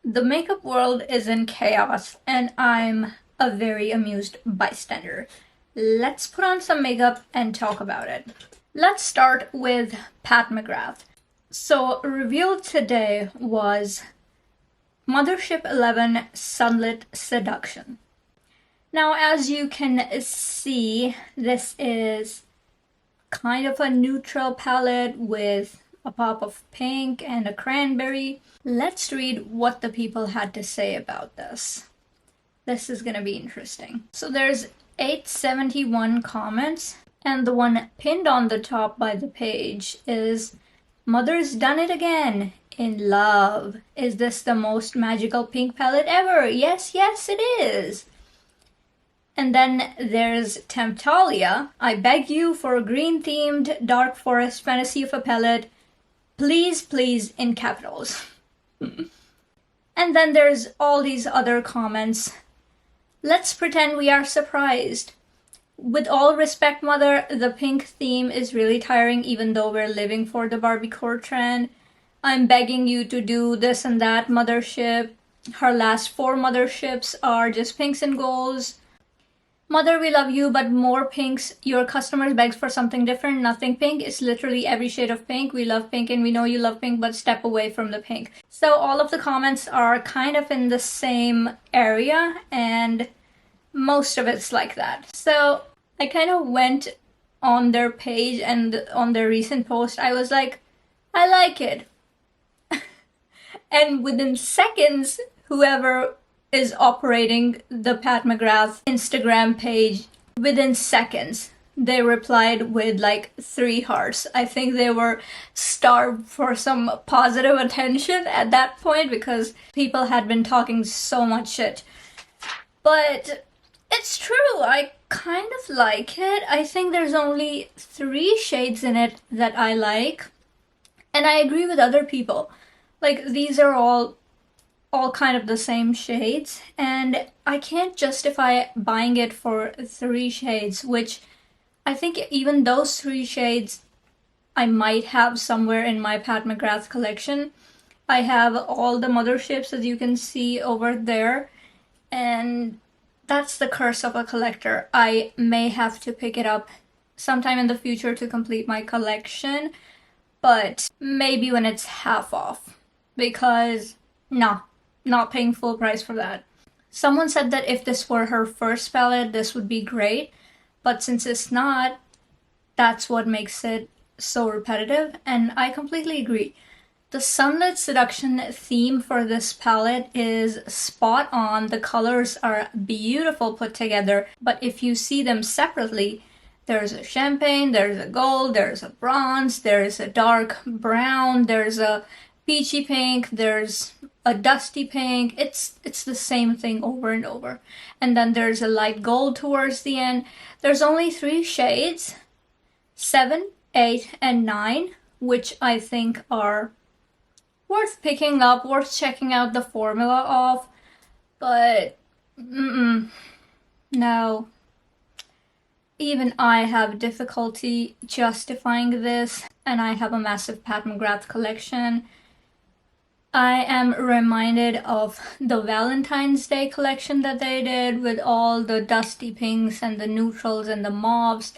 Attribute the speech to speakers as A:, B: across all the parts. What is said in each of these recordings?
A: The makeup world is in chaos, and I'm a very amused bystander. Let's put on some makeup and talk about it. Let's start with Pat McGrath. So, revealed today was Mothership 11 Sunlit Seduction. Now, as you can see, this is kind of a neutral palette with a pop of pink and a cranberry. Let's read what the people had to say about this. This is gonna be interesting. So there's 871 comments, and the one pinned on the top by the page is, "Mother's done it again. In love. Is this the most magical pink palette ever? Yes, yes, it is." And then there's Temptalia. "I beg you for a green-themed dark forest fantasy of a palette. Please, please," in capitals. And then there's all these other comments. "Let's pretend we are surprised. With all respect, Mother, the pink theme is really tiring even though we're living for the Barbiecore trend. I'm begging you to do this and that, Mothership. Her last 4 motherships are just pinks and golds. Mother, we love you, but more pinks. Your customers beg for something different. Nothing pink. It's literally every shade of pink. We love pink and we know you love pink, but step away from the pink." So all of the comments are kind of in the same area, and most of it's like that. So I kind of went on their page, and on their recent post, I was like, I like it. And within seconds, whoever is operating the Pat McGrath Instagram page, within seconds, they replied with like 3 hearts. I think they were starved for some positive attention at that point because people had been talking so much shit. But it's true, I kind of like it. I think there's only 3 shades in it that I like. And I agree with other people. Like, these are all kind of the same shades, and I can't justify buying it for 3 shades, which I think even those 3 shades I might have somewhere in my Pat McGrath collection. I have all the motherships, as you can see over there, and that's the curse of a collector. I may have to pick it up sometime in the future to complete my collection, but maybe when it's half off, because no, not paying full price for that. Someone said that if this were her first palette, this would be great, but since it's not, that's what makes it so repetitive, and I completely agree. The Sunlit Seduction theme for this palette is spot on. The colors are beautiful put together, but if you see them separately, there's a champagne, there's a gold, there's a bronze, there's a dark brown, there's a peachy pink, there's a dusty pink. It's the same thing over and over. And then there's a light gold towards the end. There's only 3 shades, 7, 8, and 9, which I think are worth picking up, worth checking out the formula of, but no. Even I have difficulty justifying this, and I have a massive Pat McGrath collection. I am reminded of the Valentine's Day collection that they did with all the dusty pinks and the neutrals and the mauves.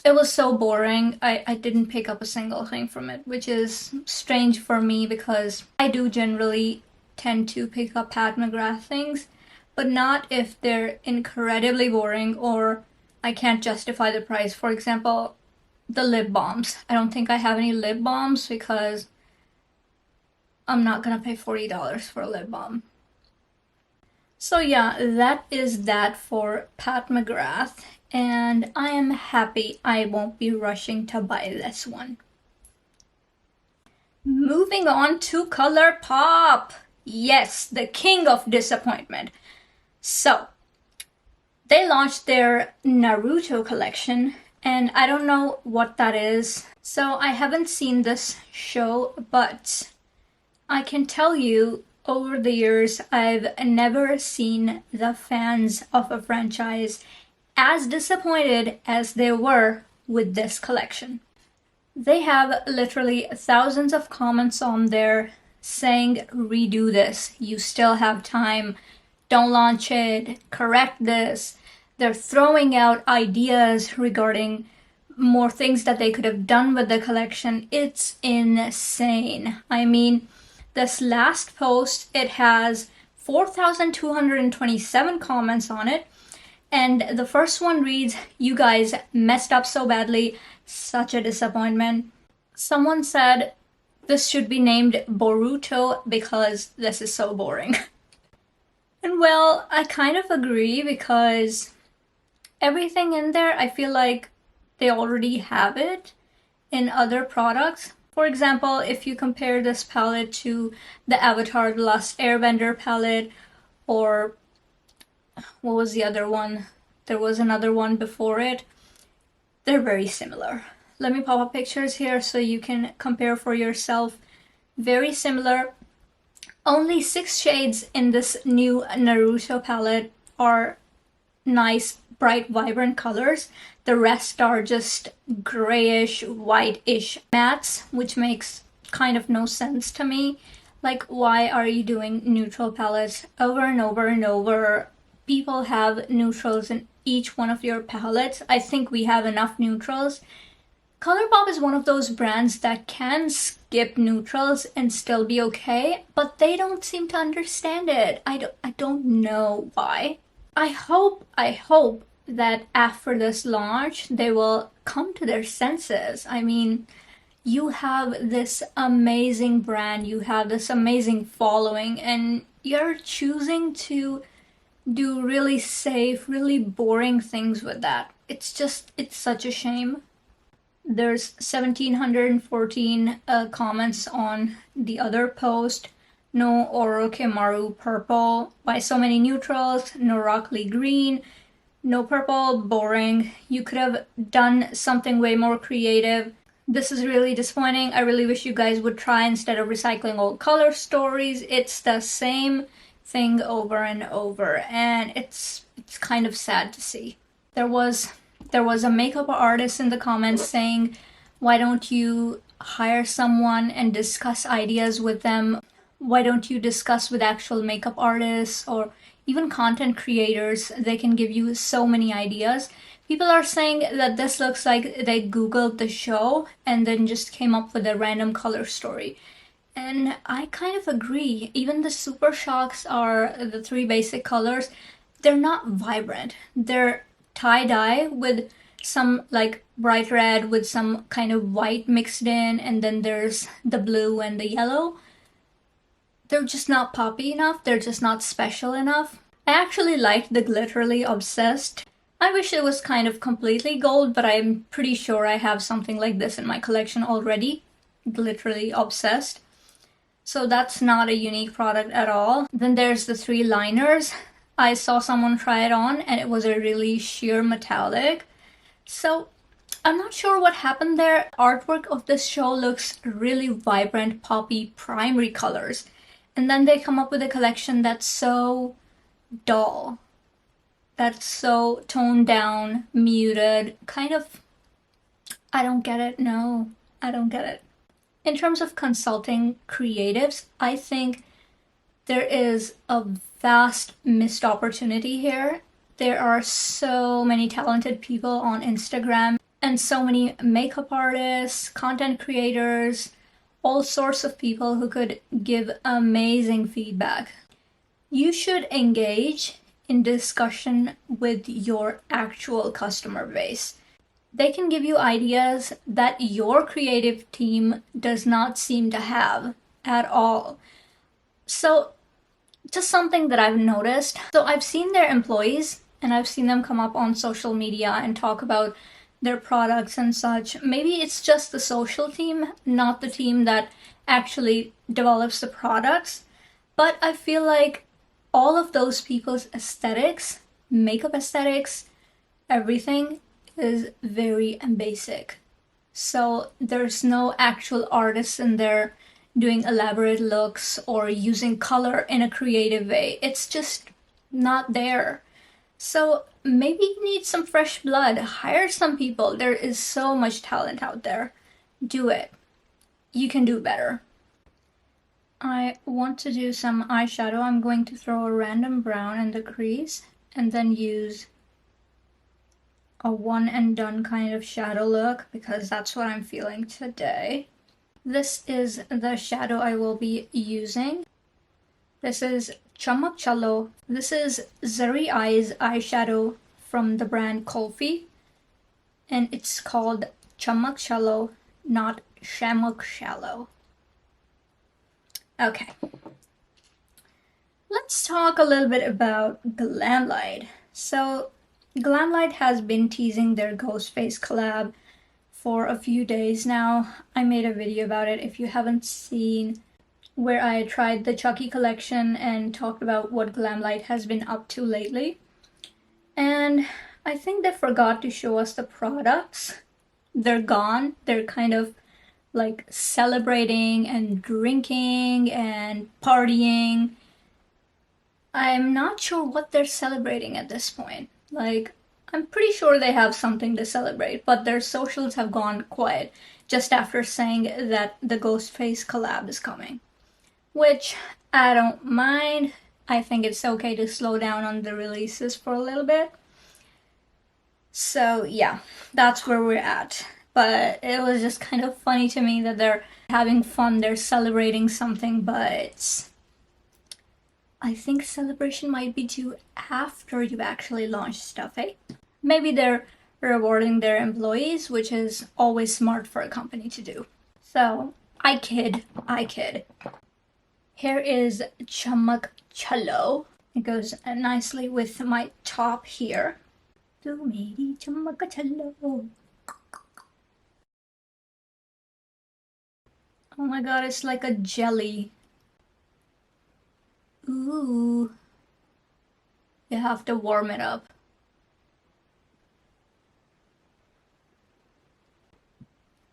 A: It was so boring. I didn't pick up a single thing from it, which is strange for me because I do generally tend to pick up Pat McGrath things, but not if they're incredibly boring or I can't justify the price. For example, the lip balms. I don't think I have any lip balms because I'm not gonna pay $40 for a lip balm. So yeah, that is that for Pat McGrath, and I am happy I won't be rushing to buy this one. Moving on to Colourpop. Yes, the king of disappointment. So, they launched their Naruto collection, and I don't know what that is. So I haven't seen this show, but I can tell you, over the years, I've never seen the fans of a franchise as disappointed as they were with this collection. They have literally thousands of comments on there saying, redo this, you still have time, don't launch it, correct this. They're throwing out ideas regarding more things that they could have done with the collection. It's insane. I mean, this last post, it has 4,227 comments on it. And the first one reads, "You guys messed up so badly, such a disappointment." Someone said, "This should be named Boruto because this is so boring." And well, I kind of agree because everything in there, I feel like they already have it in other products. For example, if you compare this palette to the Avatar The Last Airbender palette, or what was the other one? There was another one before it. They're very similar. Let me pop up pictures here so you can compare for yourself. Very similar. Only 6 shades in this new Naruto palette are nice, bright, vibrant colors. The rest are just grayish, white-ish mattes, which makes kind of no sense to me. Like, why are you doing neutral palettes over and over and over? People have neutrals in each one of your palettes. I think we have enough neutrals. Colourpop is one of those brands that can skip neutrals and still be okay, but they don't seem to understand it. I don't know why. I hope that after this launch, they will come to their senses. I mean, you have this amazing brand, you have this amazing following, and you're choosing to do really safe, really boring things with that. It's such a shame. There's 1,714 comments on the other post. No Orochimaru purple. Why so many neutrals? No Rock Lee green. No purple. Boring. You could have done something way more creative. This is really disappointing. I really wish you guys would try instead of recycling old color stories. It's the same thing over and over, and it's kind of sad to see. There was a makeup artist in the comments saying, why don't you hire someone and discuss ideas with them? Why don't you discuss with actual makeup artists or even content creators? They can give you so many ideas. People are saying that this looks like they Googled the show and then just came up with a random color story. And I kind of agree. Even the Super Shocks are the 3 basic colors. They're not vibrant. They're tie-dye with some like bright red with some kind of white mixed in, and then there's the blue and the yellow. They're just not poppy enough. They're just not special enough. I actually liked the Glitterly Obsessed. I wish it was kind of completely gold, but I'm pretty sure I have something like this in my collection already. Glitterly Obsessed. So that's not a unique product at all. Then there's the 3 liners. I saw someone try it on and it was a really sheer metallic. So I'm not sure what happened there. Artwork of this show looks really vibrant, poppy, primary colors. And then they come up with a collection that's so dull. That's so toned down, muted, kind of... I don't get it. No, I don't get it. In terms of consulting creatives, I think there is a vast missed opportunity here. There are so many talented people on Instagram and so many makeup artists, content creators, all sorts of people who could give amazing feedback. You should engage in discussion with your actual customer base. They can give you ideas that your creative team does not seem to have at all. So just something that I've noticed. So I've seen their employees and I've seen them come up on social media and talk about their products and such. Maybe it's just the social team, not the team that actually develops the products. But I feel like all of those people's aesthetics, makeup aesthetics, everything is very basic. So there's no actual artists in there doing elaborate looks or using color in a creative way. It's just not there. So maybe you need some fresh blood. Hire some people. There is so much talent out there. Do it. You can do better. I want to do some eyeshadow. I'm going to throw a random brown in the crease and then use a one and done kind of shadow look because that's what I'm feeling today. This is the shadow I will be using. This is Chamak Chalo. This is Zari Eyes eyeshadow from the brand Colourpop, and it's called Chamak Chalo, not Shamuk Shallow. Okay. Let's talk a little bit about Glamlight. So, Glamlight has been teasing their Ghostface collab for a few days now. I made a video about it if you haven't seen, where I tried the Chucky collection and talked about what Glamlight has been up to lately. And I think they forgot to show us the products. They're gone. They're kind of like celebrating and drinking and partying. I'm not sure what they're celebrating at this point. Like, I'm pretty sure they have something to celebrate, but their socials have gone quiet just after saying that the Ghostface collab is coming. Which I don't mind. I think it's okay to slow down on the releases for a little bit. So yeah, that's where we're at. But it was just kind of funny to me that they're having fun, they're celebrating something, but I think celebration might be due after you've actually launched stuff, eh? Maybe they're rewarding their employees, which is always smart for a company to do. So, I kid. Here is Chamak Chalo. It goes nicely with my top here. Chamak Chalo. Oh my god, it's like a jelly. Ooh. You have to warm it up.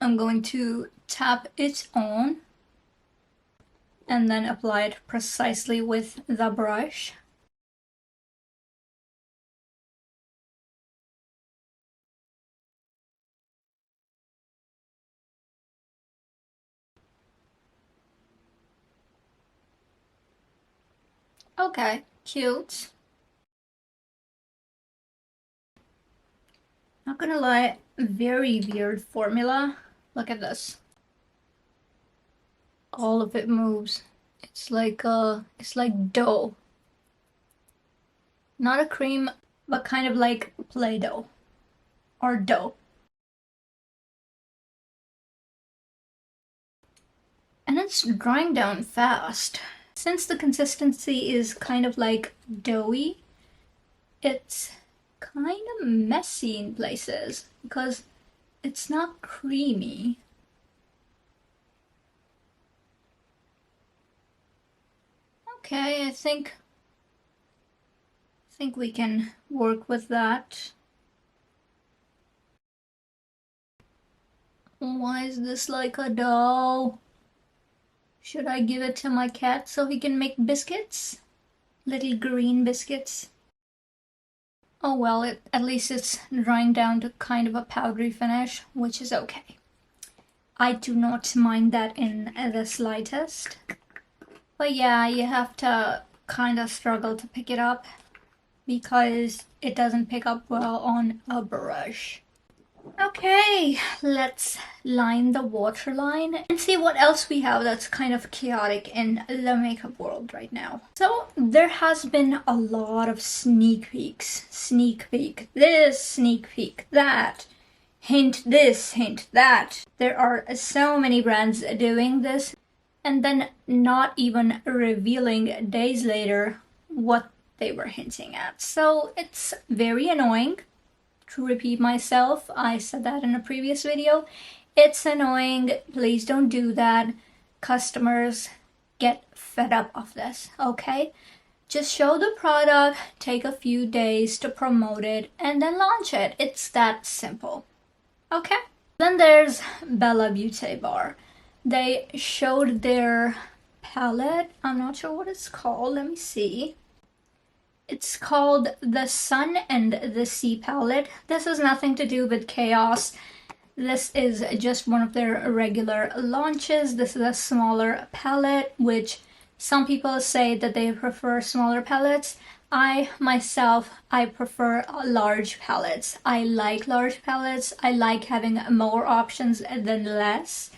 A: I'm going to tap it on and then apply it precisely with the brush. Okay, cute. Not gonna lie, very weird formula. Look at this. All of it moves. It's like dough. Not a cream, but kind of like Play-Doh or dough. And it's drying down fast. Since the consistency is kind of like doughy, it's kind of messy in places because it's not creamy. Okay, I think we can work with that. Why is this like a dough? Should I give it to my cat so he can make biscuits? Little green biscuits? Oh well, at least it's drying down to kind of a powdery finish, which is okay. I do not mind that in the slightest. But yeah, you have to kind of struggle to pick it up because it doesn't pick up well on a brush. Okay, let's line the waterline and see what else we have that's kind of chaotic in the makeup world right now. So there has been a lot of sneak peeks. Sneak peek this, sneak peek that, hint this, hint that. There are so many brands doing this and then not even revealing days later what they were hinting at. So it's very annoying. To repeat myself, I said that in a previous video. It's annoying. Please don't do that. Customers get fed up of this, okay? Just show the product, take a few days to promote it, and then launch it. It's that simple, okay? Then there's Bella Beauty Bar. They showed their palette. I'm not sure what it's called. Let me see. It's called the Sun and the Sea palette. This has nothing to do with chaos. This is just one of their regular launches. This is a smaller palette, which some people say that they prefer smaller palettes. I prefer large palettes. I like large palettes. I like having more options than less.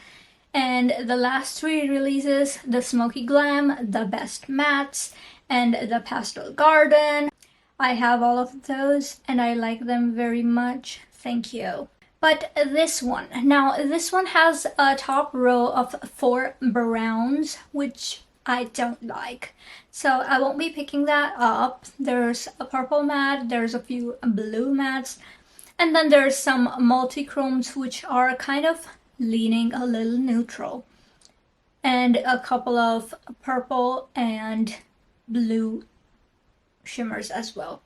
A: And the last three releases, the Smoky Glam, the Best Mattes, and the Pastel Garden, I have all of those and I like them very much. Thank you. But this one has a top row of 4 browns, which I don't like. So I won't be picking that up. There's a purple matte, there's a few blue mattes, and then there's some multi-chromes which are kind of leaning a little neutral. And a couple of purple and blue shimmers as well.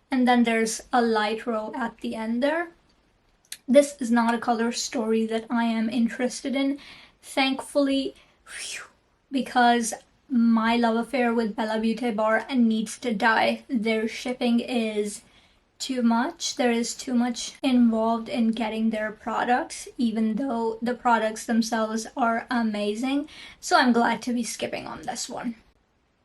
A: And then there's a light row at the end there. This is not a color story that I am interested in, thankfully, because my love affair with Bella Beauty Bar needs to die. Their shipping is too much. There is too much involved in getting their products, even though the products themselves are amazing. So I'm glad to be skipping on this one.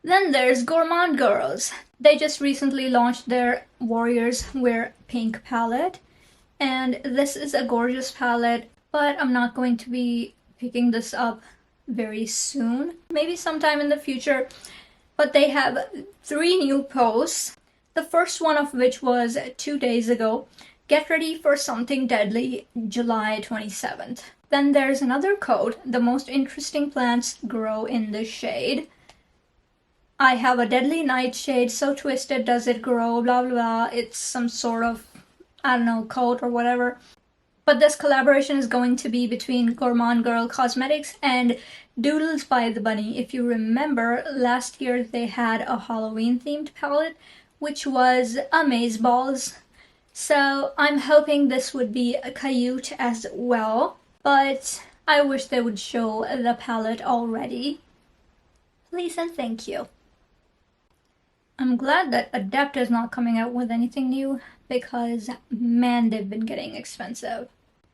A: Then there's Gourmand Girls. They just recently launched their Warriors Wear Pink palette. And this is a gorgeous palette, but I'm not going to be picking this up very soon. Maybe sometime in the future. But they have 3 new posts. The first one of which was 2 days ago. Get ready for something deadly, July 27th. Then there's another code. The most interesting plants grow in the shade. I have a deadly nightshade, so twisted does it grow, blah blah blah. It's some sort of, I don't know, code or whatever. But this collaboration is going to be between Gourmand Girl Cosmetics and Doodles by the Bunny. If you remember, last year they had a Halloween themed palette, which was Amazeballs. So I'm hoping this would be cute as well. But I wish they would show the palette already. Please and thank you. I'm glad that Adept is not coming out with anything new, because man, they've been getting expensive.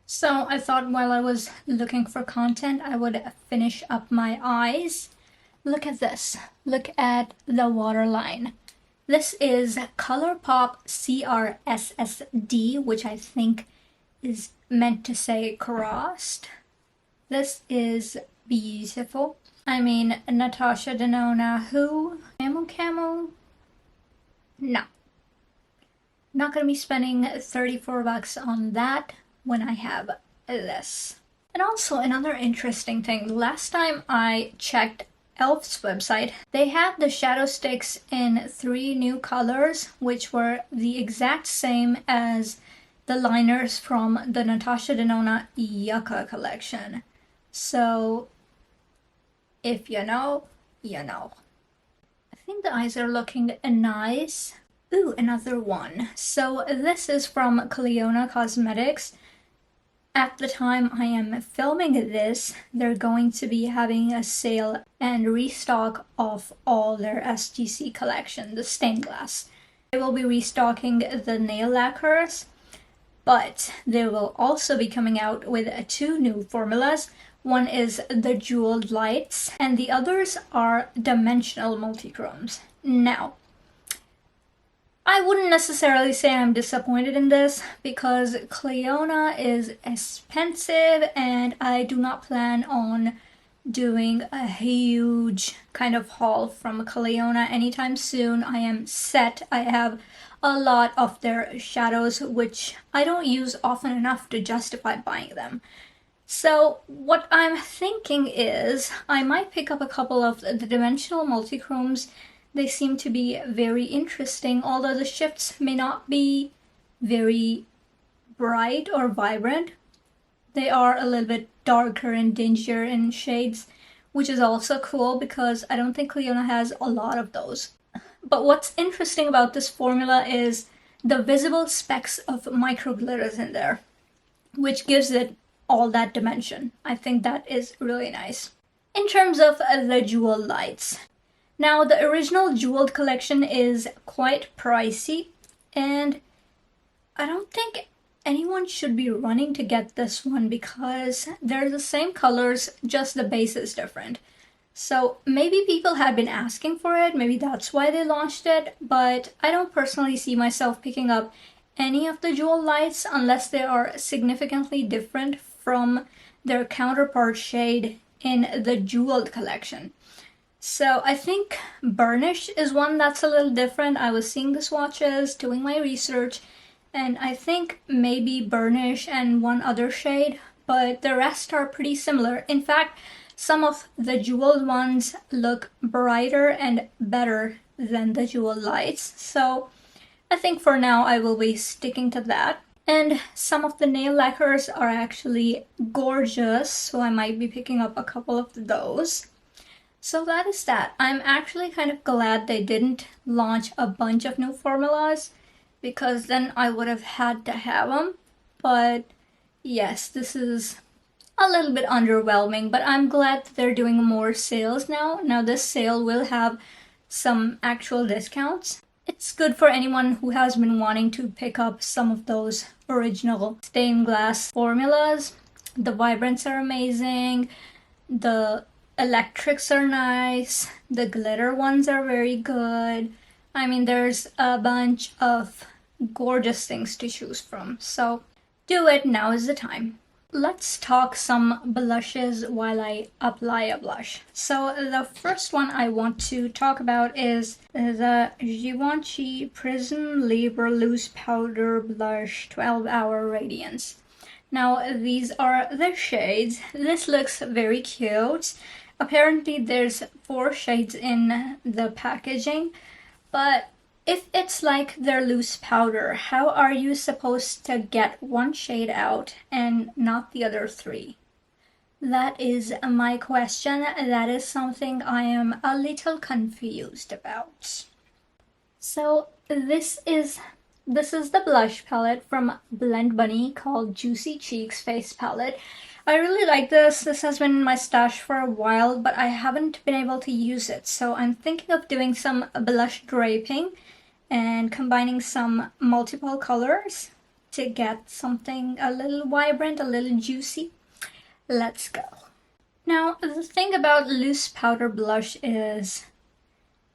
A: So I thought while I was looking for content, I would finish up my eyes. Look at this. Look at the waterline. This is Colourpop CRSSD, which I think is meant to say crossed. This is beautiful. I mean, Natasha Denona, who? Camo? No. Not gonna be spending $34 on that when I have this. And also another interesting thing, last time I checked e.l.f.'s website, they had the shadow sticks in 3 new colors, which were the exact same as the liners from the Natasha Denona Yucca collection. So, if you know, you know. I think the eyes are looking nice. Ooh, another one. So this is from Clionadh Cosmetics. At the time I am filming this, they're going to be having a sale and restock of all their SGC collection, the stained glass. They will be restocking the nail lacquers, but they will also be coming out with 2 new formulas. One is the jeweled lights, and the others are dimensional multichromes. Now, I wouldn't necessarily say I'm disappointed in this, because Clionadh is expensive and I do not plan on doing a huge kind of haul from Clionadh anytime soon. I am set. I have a lot of their shadows, which I don't use often enough to justify buying them. So what I'm thinking is I might pick up a couple of the dimensional multichromes. They seem to be very interesting, although the shifts may not be very bright or vibrant. They are a little bit darker and dingier in shades, which is also cool because I don't think Clionadh has a lot of those. But what's interesting about this formula is the visible specks of micro glitters in there, which gives it all that dimension. I think that is really nice. In terms of the jewel lights, now the original jeweled collection is quite pricey, and I don't think anyone should be running to get this one because they're the same colors, just the base is different. So maybe people had been asking for it, maybe that's why they launched it, but I don't personally see myself picking up any of the jewel lights unless they are significantly different from their counterpart shade in the jeweled collection. So I think Burnish is one that's a little different. I was seeing the swatches, doing my research, and I think maybe Burnish and one other shade, but the rest are pretty similar. In fact, some of the jeweled ones look brighter and better than the jewel lights. So I think for now I will be sticking to that. And some of the nail lacquers are actually gorgeous, so I might be picking up a couple of those. So that is that. I'm actually kind of glad they didn't launch a bunch of new formulas because then I would have had to have them. But yes, this is a little bit underwhelming, but I'm glad that they're doing more sales now. Now this sale will have some actual discounts. It's good for anyone who has been wanting to pick up some of those original stained glass formulas. The vibrants are amazing. The electrics are nice. The glitter ones are very good. I mean, there's a bunch of gorgeous things to choose from. So do it, now is the time. Let's talk some blushes while I apply a blush. So the first one I want to talk about is the Givenchy Prism Libre Loose Powder Blush 12-Hour Radiance. Now these are the shades. This looks very cute. Apparently there's 4 shades in the packaging, but if it's like their loose powder, how are you supposed to get one shade out and not the other 3? That is my question. That is something I am a little confused about. So this is the blush palette from Blend Bunny called Juicy Cheeks Face Palette. I really like this. This has been in my stash for a while, but I haven't been able to use it. So I'm thinking of doing some blush draping and combining some multiple colors to get something a little vibrant, a little juicy. Let's go. Now, the thing about loose powder blush is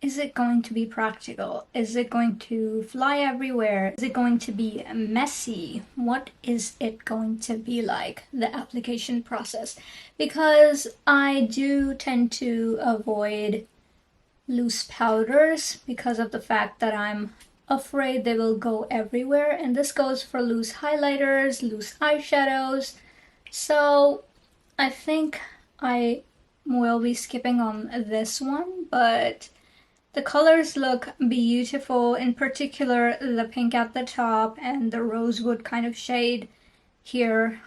A: it going to be practical? Is it going to fly everywhere? Is it going to be messy? What is it going to be like, the application process? Because I do tend to avoid loose powders because of the fact that I'm afraid they will go everywhere, and this goes for loose highlighters, loose eyeshadows. So I think I will be skipping on this one, but the colors look beautiful, in particular the pink at the top and the rosewood kind of shade here.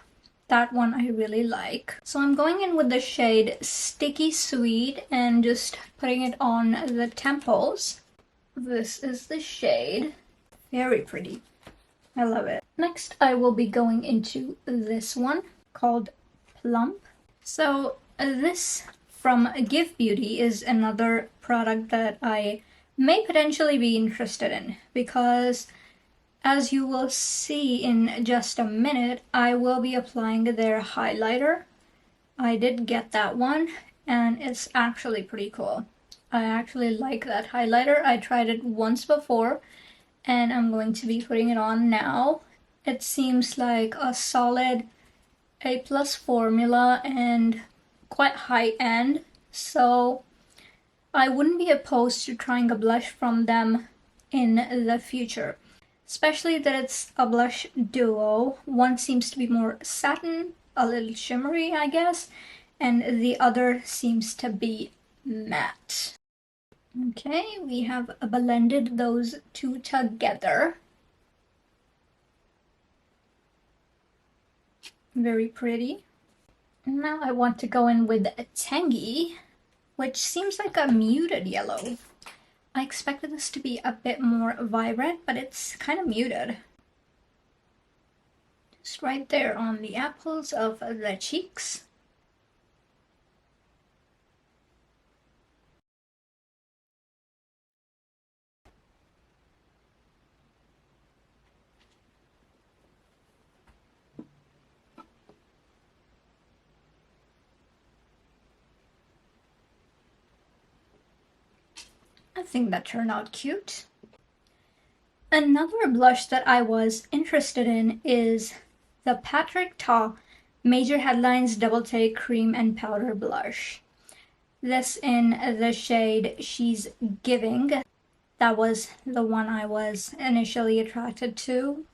A: That one I really like. So I'm going in with the shade Sticky Sweet and just putting it on the temples. This is the shade. Very pretty. I love it. Next I will be going into this one called Plump. So this from Give Beauty is another product that I may potentially be interested in because, as you will see in just a minute, I will be applying their highlighter. I did get that one and it's actually pretty cool. I actually like that highlighter. I tried it once before and I'm going to be putting it on now. It seems like a solid A+ formula and quite high end, so I wouldn't be opposed to trying a blush from them in the future. Especially that it's a blush duo. One seems to be more satin, a little shimmery, I guess, and the other seems to be matte. Okay, we have blended those two together. Very pretty. Now I want to go in with a Tangy, which seems like a muted yellow. I expected this to be a bit more vibrant, but it's kind of muted. Just right there on the apples of the cheeks. I think that turned out cute. Another blush that I was interested in is the Patrick Ta Major Headlines Double Take Cream and Powder Blush. This in the shade She's Giving. That was the one I was initially attracted to.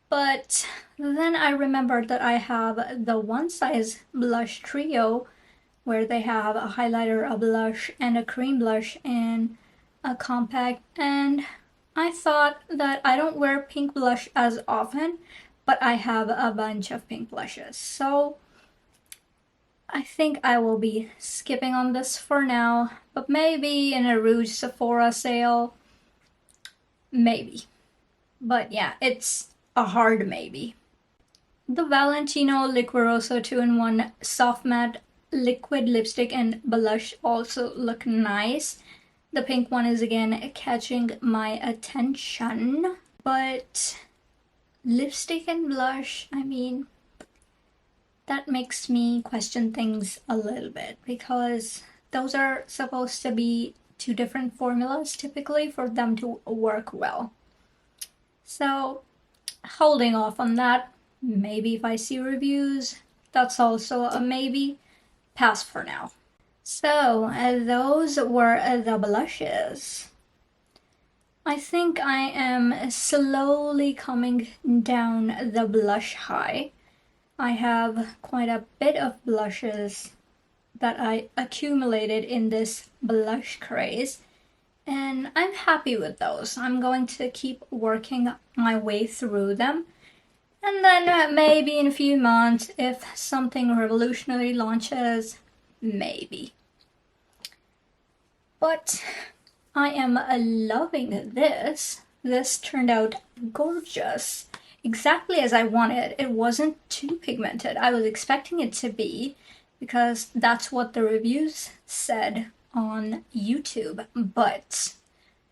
A: But then I remembered that I have the One Size Blush Trio, where they have a highlighter, a blush, and a cream blush in a compact, and I thought that I don't wear pink blush as often, but I have a bunch of pink blushes, so I think I will be skipping on this for now, but maybe in a Rouge Sephora sale, maybe. But yeah, it's a hard maybe. The Valentino Liquoroso 2-in-1 Soft Matte Liquid Lipstick and Blush also look nice. The pink one is again catching my attention, but lipstick and blush, I mean, that makes me question things a little bit, because those are supposed to be two different formulas typically for them to work well. So holding off on that. Maybe if I see reviews, that's also a maybe. Pass for now. So those were the blushes. I think I am slowly coming down the blush high. I have quite a bit of blushes that I accumulated in this blush craze, and I'm happy with those. I'm going to keep working my way through them, and then maybe in a few months, if something revolutionary launches, maybe. But I am loving this. This turned out gorgeous. Exactly as I wanted. It wasn't too pigmented. I was expecting it to be, because that's what the reviews said on YouTube. But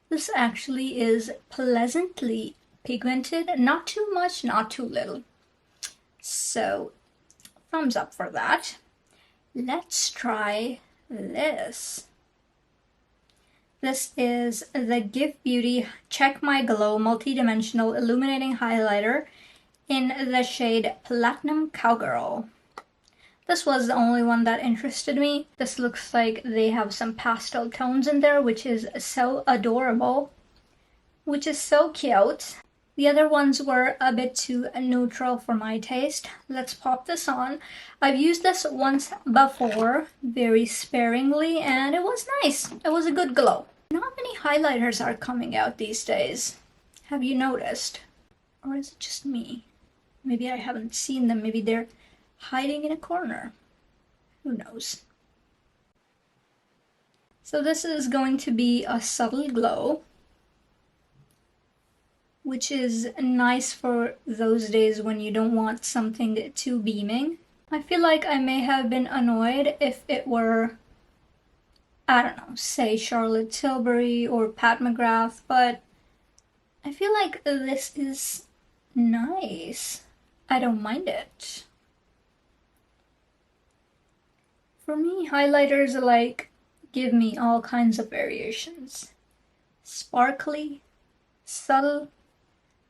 A: this actually is pleasantly pigmented. Not too much, not too little. So, thumbs up for that. Let's try this. This is the Give Beauty Check My Glow Multidimensional Illuminating Highlighter in the shade Platinum Cowgirl. This was the only one that interested me. This looks like they have some pastel tones in there, which is so adorable, which is so cute. The other ones were a bit too neutral for my taste. Let's pop this on. I've used this once before, very sparingly, and it was nice. It was a good glow. Not many highlighters are coming out these days. Have you noticed? Or is it just me? Maybe I haven't seen them. Maybe they're hiding in a corner. Who knows? So this is going to be a subtle glow, which is nice for those days when you don't want something too beaming. I feel like I may have been annoyed if it were, I don't know, say Charlotte Tilbury or Pat McGrath, but I feel like this is nice. I don't mind it. For me, highlighters give me all kinds of variations. Sparkly, subtle,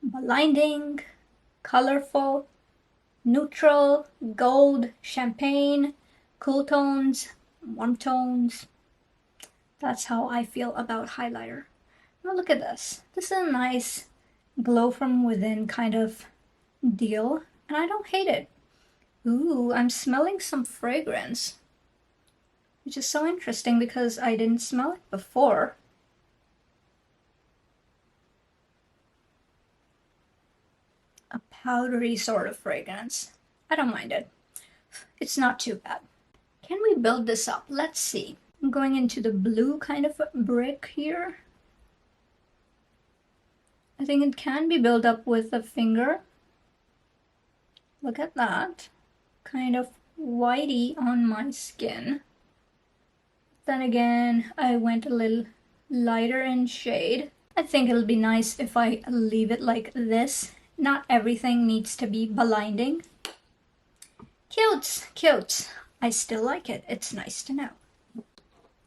A: blinding, colorful, neutral, gold, champagne, cool tones, warm tones. That's how I feel about highlighter. Now look at this. This is a nice glow from within kind of deal, and I don't hate it. Ooh, I'm smelling some fragrance, which is so interesting because I didn't smell it before. A powdery sort of fragrance. I don't mind it. It's not too bad. Can we build this up? Let's see. I'm going into the blue kind of brick here. I think it can be built up with a finger. Look at that. Kind of whitey on my skin. Then again, I went a little lighter in shade. I think it'll be nice if I leave it like this. Not everything needs to be blinding. Cute, cute. I still like it. It's nice to know.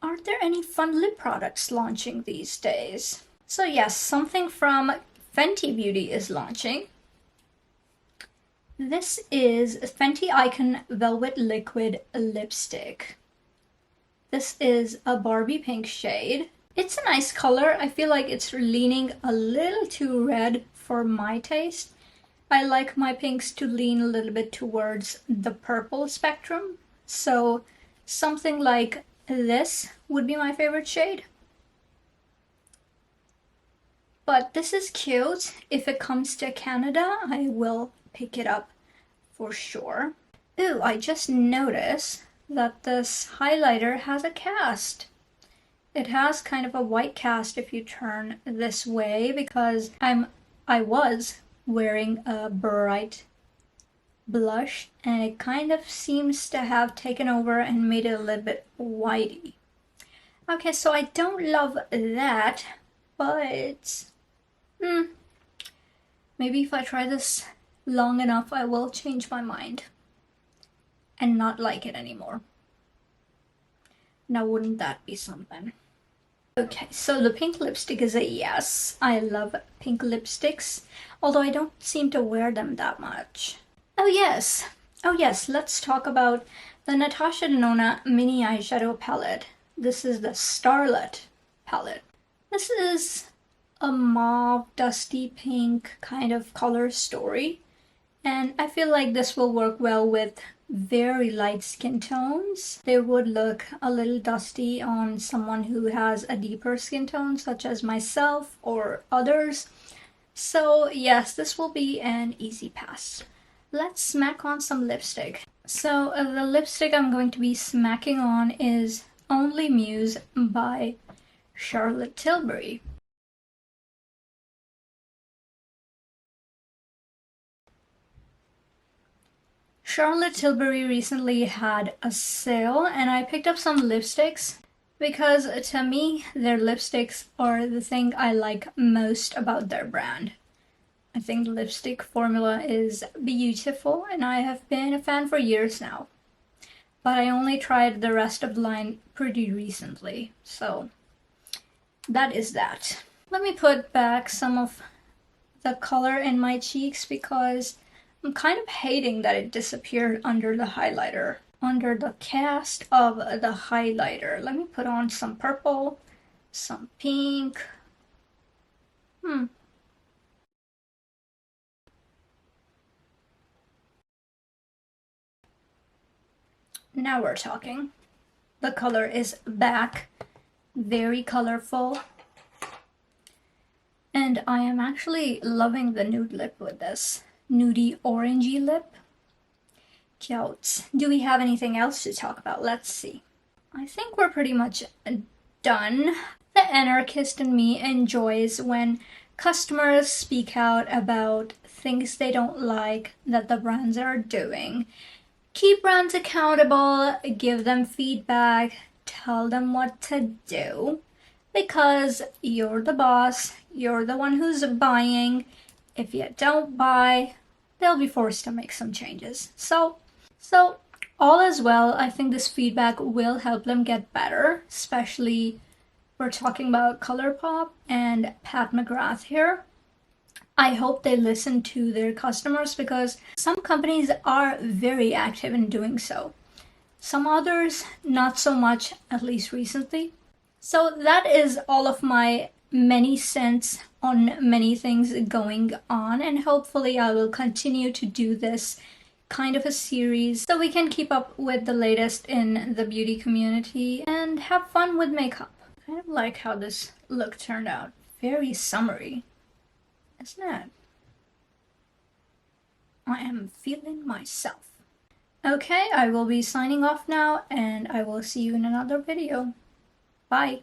A: Are there any fun lip products launching these days? So yes, something from Fenty Beauty is launching. This is Fenty Icon Velvet Liquid Lipstick. This is a Barbie pink shade. It's a nice color. I feel like it's leaning a little too red for my taste. I like my pinks to lean a little bit towards the purple spectrum. So something like this would be my favorite shade. But this is cute. If it comes to Canada, I will pick it up for sure. Ooh, I just noticed that this highlighter has a cast. It has kind of a white cast if you turn this way because I was wearing a bright blush and it kind of seems to have taken over and made it a little bit whitey. Okay, so I don't love that, but maybe if I try this long enough I will change my mind and not like it anymore. Now wouldn't that be something? Okay, so the pink lipstick is a yes. I love pink lipsticks, although I don't seem to wear them that much. Oh yes, let's talk about the Natasha Denona mini eyeshadow palette. This is the Starlet palette. This is a mauve, dusty pink kind of color story, and I feel like this will work well with very light skin tones. They would look a little dusty on someone who has a deeper skin tone, such as myself or others. So yes, this will be an easy pass. Let's smack on some lipstick. So the lipstick I'm going to be smacking on is Only Muse by Charlotte Tilbury. Charlotte Tilbury recently had a sale and I picked up some lipsticks because to me their lipsticks are the thing I like most about their brand. I think the lipstick formula is beautiful and I have been a fan for years now. But I only tried the rest of the line pretty recently, so that is that. Let me put back some of the color in my cheeks because I'm kind of hating that it disappeared under the highlighter, under the cast of the highlighter. Let me put on some purple, some pink. Now we're talking. The color is back, very colorful. And I am actually loving the nude lip with this. Nudie orangey lip. Cute. Do we have anything else to talk about? Let's see. I think we're pretty much done. The anarchist in me enjoys when customers speak out about things they don't like that the brands are doing. Keep brands accountable, give them feedback, tell them what to do. Because you're the boss, you're the one who's buying. If you don't buy, they'll be forced to make some changes. So all is well. I think this feedback will help them get better, especially we're talking about Colourpop and Pat McGrath here. I hope they listen to their customers because some companies are very active in doing so. Some others, not so much, at least recently. So that is all of my many cents on many things going on, and hopefully I will continue to do this kind of a series so we can keep up with the latest in the beauty community and have fun with makeup. I kind of like how this look turned out. Very summery, isn't it? I am feeling myself. Okay, I will be signing off now and I will see you in another video. Bye.